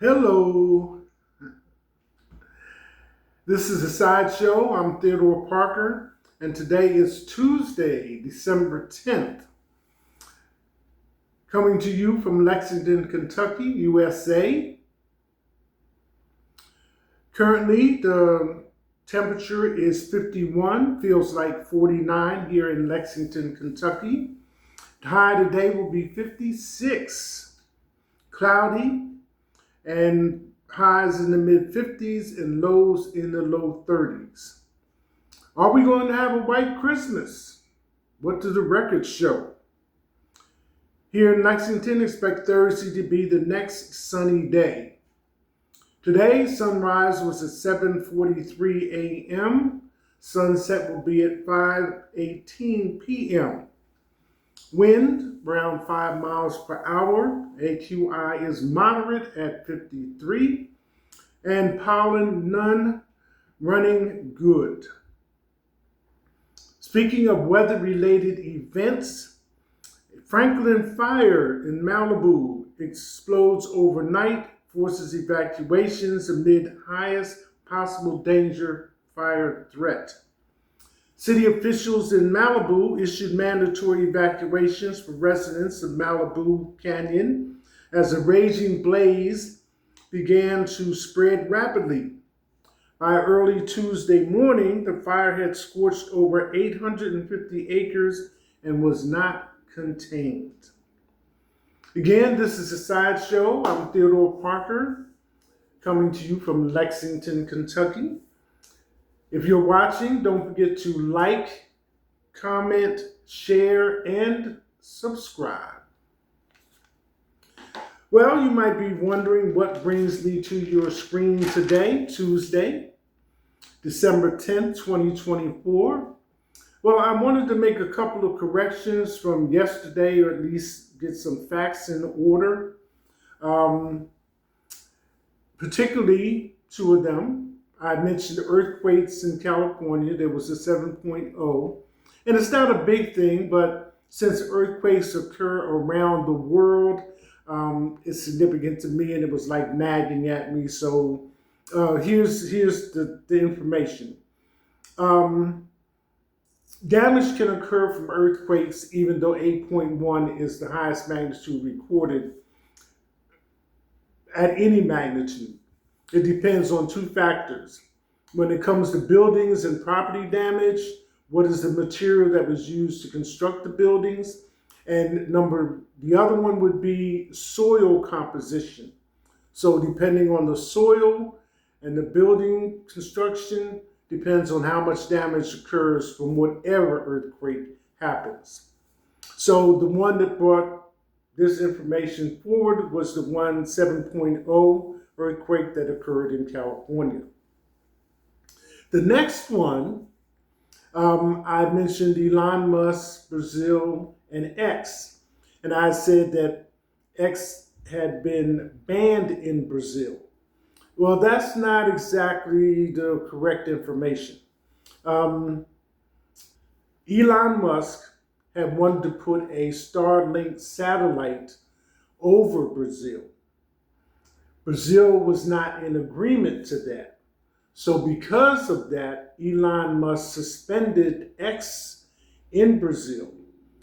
Hello, this is a sideshow. I'm Theodore Parker, and today is Tuesday, December 10th. Coming to you from Lexington, Kentucky, USA. Currently, the temperature is 51, feels like 49 here in Lexington, Kentucky. The high today will be 56, cloudy, and highs in the mid 50s and lows in the low 30s. Are we going to have a white Christmas? What do the records show? Here in Lexington, expect Thursday to be the next sunny day. Today, sunrise was at 7:43 a.m. Sunset will be at 5:18 p.m. Wind around 5 miles per hour. AQI is moderate at 53. And pollen none, running good. Speaking of weather-related events, Franklin fire in Malibu explodes overnight, forces evacuations amid highest possible danger fire threat. City officials in Malibu issued mandatory evacuations for residents of Malibu Canyon as a raging blaze began to spread rapidly. By early Tuesday morning, the fire had scorched over 850 acres and was not contained. Again, this is a sideshow. I'm Theodore Parker, coming to you from Lexington, Kentucky. If you're watching, don't forget to like, comment, share, and subscribe. Well, you might be wondering what brings me to your screen today, Tuesday, December 10th, 2024. Well, I wanted to make a couple of corrections from yesterday, or at least get some facts in order, particularly two of them. I mentioned earthquakes in California. There was a 7.0. And it's not a big thing, but since earthquakes occur around the world, it's significant to me, and it was like nagging at me. So here's the information. Damage can occur from earthquakes, even though 8.1 is the highest magnitude recorded at any magnitude. It depends on two factors. When it comes to buildings and property damage, what is the material that was used to construct the buildings? And the other one would be soil composition. So depending on the soil and the building construction, depends on how much damage occurs from whatever earthquake happens. So the one that brought this information forward was the 7.0 earthquake that occurred in California. The next one, I mentioned Elon Musk, Brazil, and X. And I said that X had been banned in Brazil. Well, that's not exactly the correct information. Elon Musk had wanted to put a Starlink satellite over Brazil. Brazil was not in agreement to that. So because of that, Elon Musk suspended X in Brazil.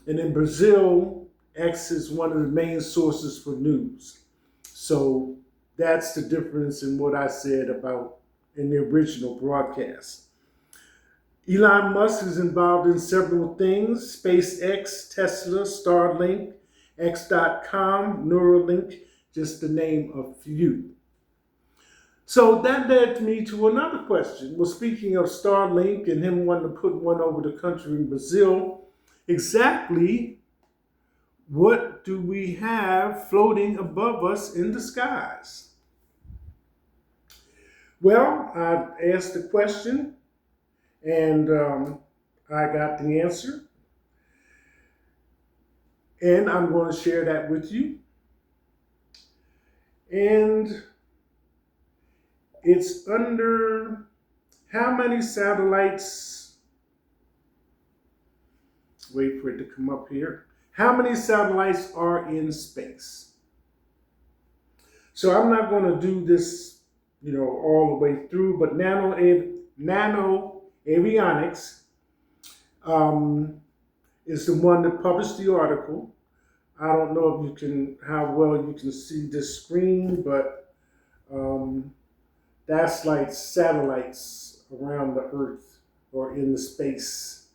And in Brazil, X is one of the main sources for news. So that's the difference in what I said about in the original broadcast. Elon Musk is involved in several things: SpaceX, Tesla, Starlink, X.com, Neuralink, just to name a few. So that led me to another question. Well, speaking of Starlink and him wanting to put one over the country in Brazil, exactly what do we have floating above us in the skies? Well, I asked the question, and I got the answer. And I'm going to share that with you. And it's under how many satellites? Wait for it to come up here. How many satellites are in space? So I'm not going to do this, all the way through, but nano avionics is the one that published the article. I don't know if how well you can see this screen, but that's like satellites around the Earth or in the space,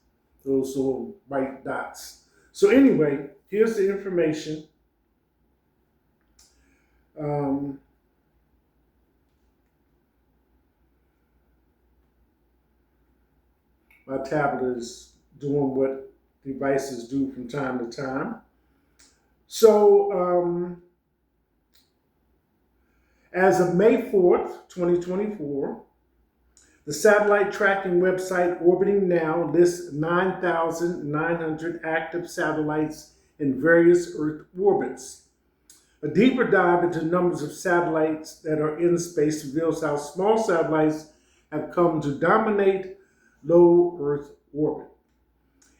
those little white dots. So anyway, here's the information. My tablet is doing what devices do from time to time. So, as of May 4th, 2024, the satellite tracking website Orbiting Now lists 9,900 active satellites in various Earth orbits. A deeper dive into numbers of satellites that are in space reveals how small satellites have come to dominate low Earth orbit.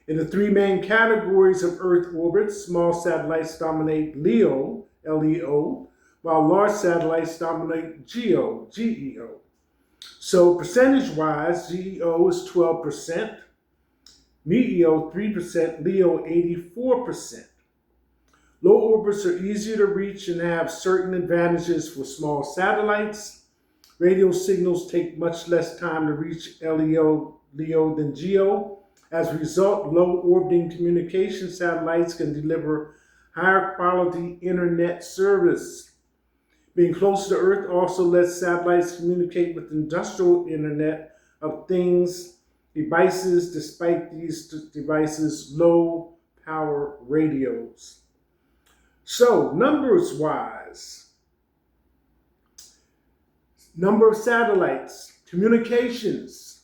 In the three main categories of Earth orbits, small satellites dominate LEO, L-E-O, while large satellites dominate GEO, G-E-O. So percentage-wise, GEO is 12%, MEO 3%, LEO 84%. Low orbits are easier to reach and have certain advantages for small satellites. Radio signals take much less time to reach LEO, than GEO. As a result, low orbiting communication satellites can deliver higher quality internet service. Being close to Earth also lets satellites communicate with industrial Internet of Things devices, despite these devices' low power radios. So, numbers wise, number of satellites, communications,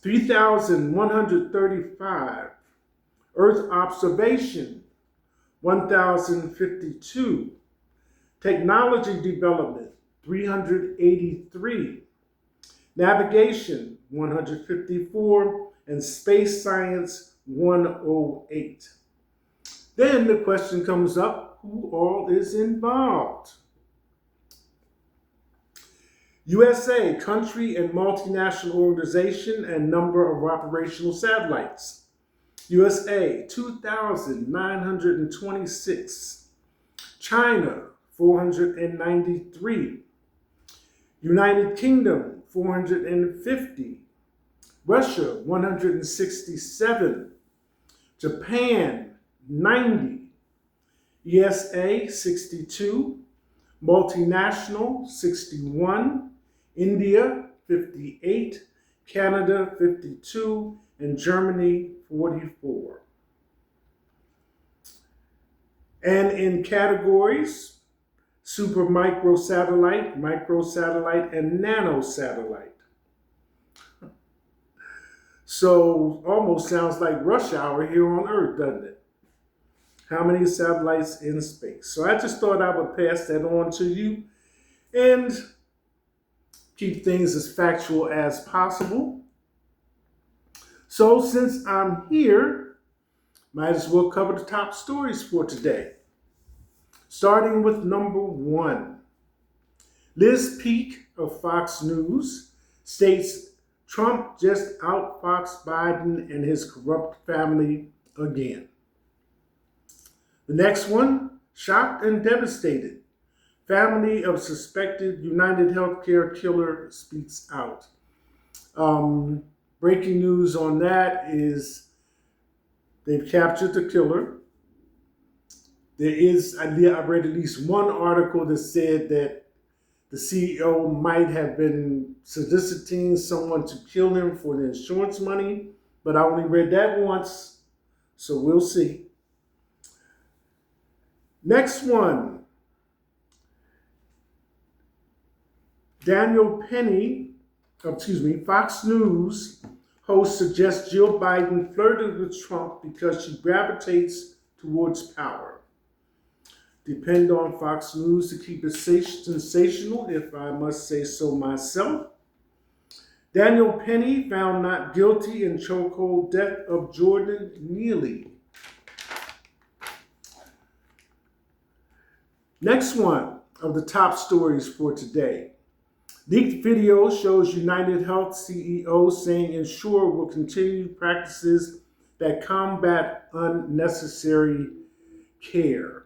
3,135. Earth observation, 1,052. Technology development, 383. Navigation, 154. And space science, 108. Then the question comes up, who all is involved? USA, country and multinational organization and number of operational satellites. USA, 2,926. China, 493. United Kingdom, 450. Russia, 167. Japan, 90. ESA, 62. Multinational, 61. India, 58. Canada, 52. And Germany, 44. And in categories, super microsatellite, microsatellite, and nanosatellite. So almost sounds like rush hour here on Earth, doesn't it? How many satellites in space? So I just thought I would pass that on to you and keep things as factual as possible. So since I'm here, might as well cover the top stories for today. Starting with number 1. Liz Peek of Fox News states Trump just outfoxed Biden and his corrupt family again. The next one, shocked and devastated. Family of suspected United Healthcare killer speaks out. Breaking news on that is they've captured the killer. I read at least one article that said that the CEO might have been soliciting someone to kill him for the insurance money, but I only read that once, so we'll see. Next one. Fox News host suggests Jill Biden flirted with Trump because she gravitates towards power. Depend on Fox News to keep it sensational, if I must say so myself. Daniel Penny found not guilty in chokehold death of Jordan Neely. Next one. of the top stories for today. Leaked video shows United Health CEO saying Ensure will continue practices that combat unnecessary care.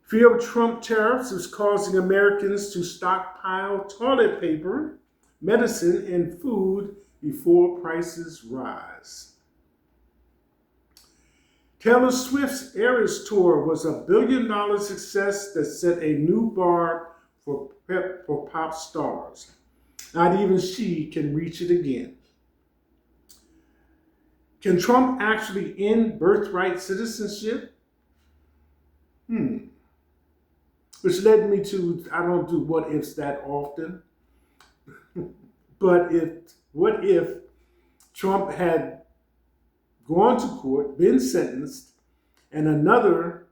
Fear of Trump tariffs is causing Americans to stockpile toilet paper, medicine, and food before prices rise. Taylor Swift's Eras Tour was a billion-dollar success that set a new bar for pop stars. Not even she can reach it again. Can Trump actually end birthright citizenship? Which led me to, I don't do what ifs that often, but what if Trump had gone to court, been sentenced, and another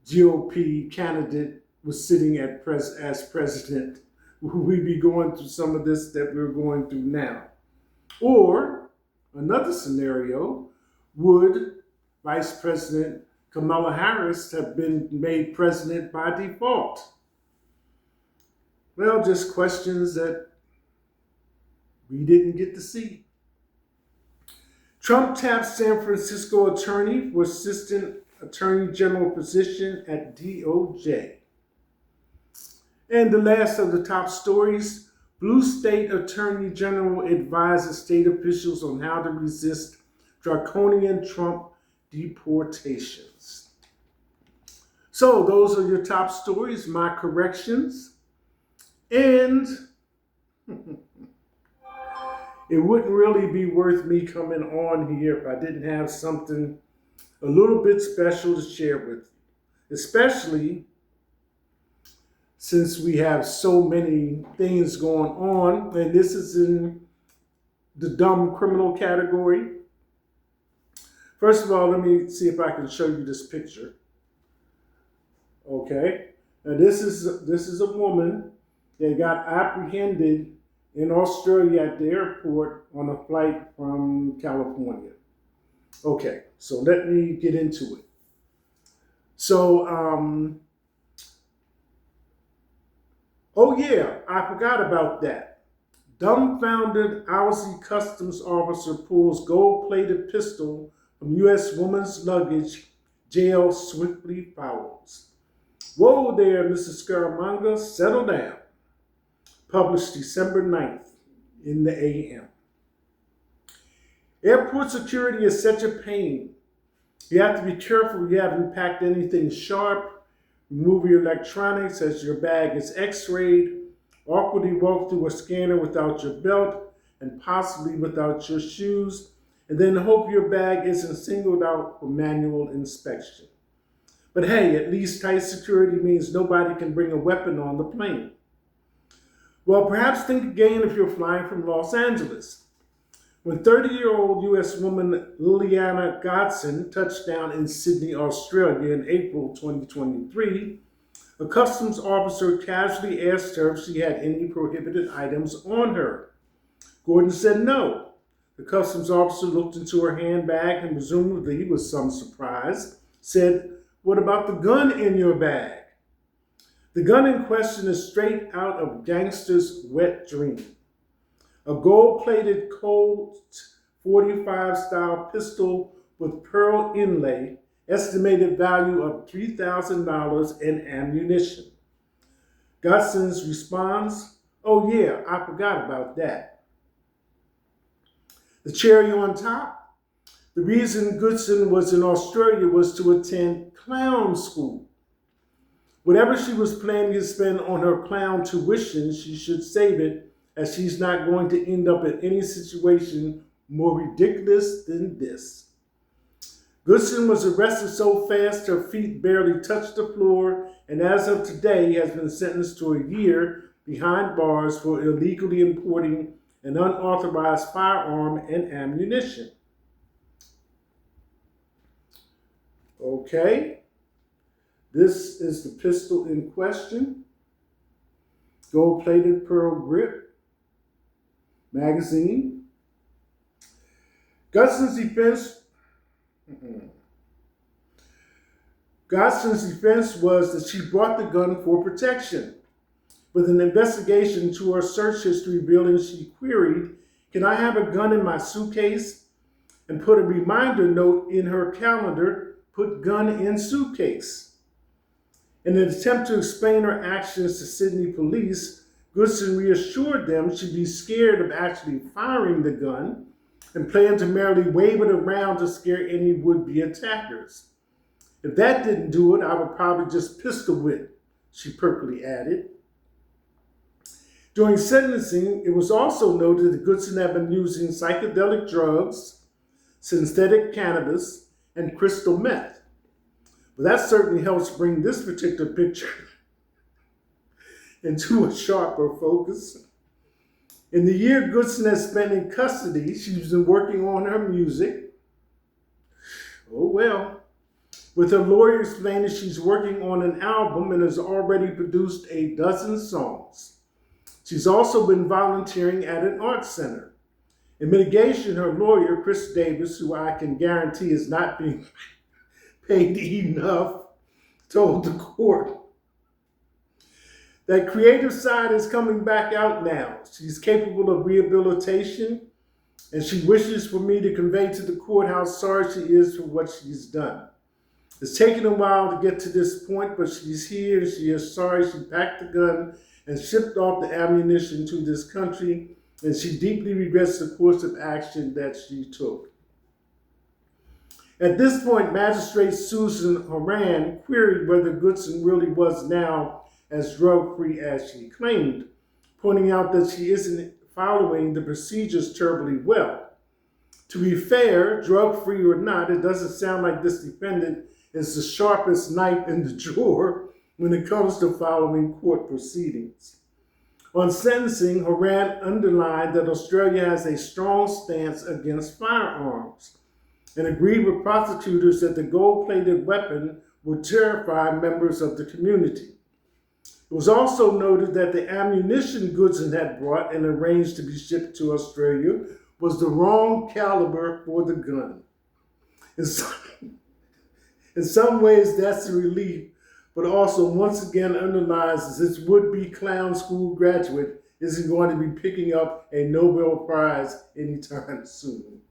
GOP candidate was sitting as president? Would we be going through some of this that we're going through now? Or another scenario, would Vice President Kamala Harris have been made president by default? Well, just questions that we didn't get to see. Trump taps San Francisco attorney for assistant attorney general position at DOJ. And the last of the top stories, Blue State Attorney General advises state officials on how to resist draconian Trump deportations. So those are your top stories, my corrections. And it wouldn't really be worth me coming on here if I didn't have something a little bit special to share with you, especially since we have so many things going on, and this is in the dumb criminal category. First of all, let me see if I can show you this picture. Okay, now this is a woman that got apprehended in Australia at the airport on a flight from California. Okay, so let me get into it. So, oh yeah, I forgot about that. Dumbfounded Aussie customs officer pulls gold-plated pistol from U.S. woman's luggage, jail swiftly follows. Whoa there, Mrs. Scaramanga, settle down. Published December 9th in the AM. Airport security is such a pain. You have to be careful you haven't packed anything sharp. Remove your electronics as your bag is x-rayed. Awkwardly walk through a scanner without your belt and possibly without your shoes. And then hope your bag isn't singled out for manual inspection. But hey, at least tight security means nobody can bring a weapon on the plane. Well, perhaps think again if you're flying from Los Angeles. When 30-year-old U.S. woman Liliana Godson touched down in Sydney, Australia in April 2023, a customs officer casually asked her if she had any prohibited items on her. Gordon said no. The customs officer looked into her handbag and presumably with some surprise said, "What about the gun in your bag?" The gun in question is straight out of Gangster's wet dream. A gold-plated Colt 45 style pistol with pearl inlay, estimated value of $3,000 in ammunition. Godson's response, "Oh yeah, I forgot about that." The cherry on top, the reason Goodson was in Australia was to attend clown school. Whatever she was planning to spend on her clown tuition, she should save it, as she's not going to end up in any situation more ridiculous than this. Goodson was arrested so fast her feet barely touched the floor, and as of today has been sentenced to a year behind bars for illegally importing an unauthorized firearm and ammunition. Okay, this is the pistol in question. Gold-plated pearl grip. Magazine. Godson's defense. Godson's defense was that she bought the gun for protection. With an investigation into her search history revealing she queried, "Can I have a gun in my suitcase?" and put a reminder note in her calendar, "Put gun in suitcase." In an attempt to explain her actions to Sydney police, Goodson reassured them she'd be scared of actually firing the gun and planned to merely wave it around to scare any would-be attackers. "If that didn't do it, I would probably just pistol whip," she pertly added. During sentencing, it was also noted that Goodson had been using psychedelic drugs, synthetic cannabis, and crystal meth. But that certainly helps bring this particular picture into a sharper focus. In the year Goodson has spent in custody, she's been working on her music. Oh well. With her lawyer explaining she's working on an album and has already produced a dozen songs. She's also been volunteering at an art center. In mitigation, her lawyer, Chris Davis, who I can guarantee is not being paid enough, told the court that creative side is coming back out now. She's capable of rehabilitation, and she wishes for me to convey to the court how sorry she is for what she's done. It's taken a while to get to this point, but she's here and she is sorry she packed the gun and shipped off the ammunition to this country, and she deeply regrets the course of action that she took. At this point, Magistrate Susan Horan queried whether Goodson really was now as drug-free as she claimed, pointing out that she isn't following the procedures terribly well. To be fair, drug-free or not, it doesn't sound like this defendant is the sharpest knife in the drawer when it comes to following court proceedings. On sentencing, Horan underlined that Australia has a strong stance against firearms and agreed with prosecutors that the gold-plated weapon would terrify members of the community. It was also noted that the ammunition Goodson had brought and arranged to be shipped to Australia was the wrong caliber for the gun. In some ways, that's a relief, but also once again underlines this would-be clown school graduate isn't going to be picking up a Nobel Prize anytime soon.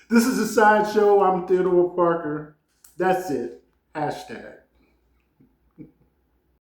This is a sideshow. I'm Theodore Parker. That's it. Hashtag.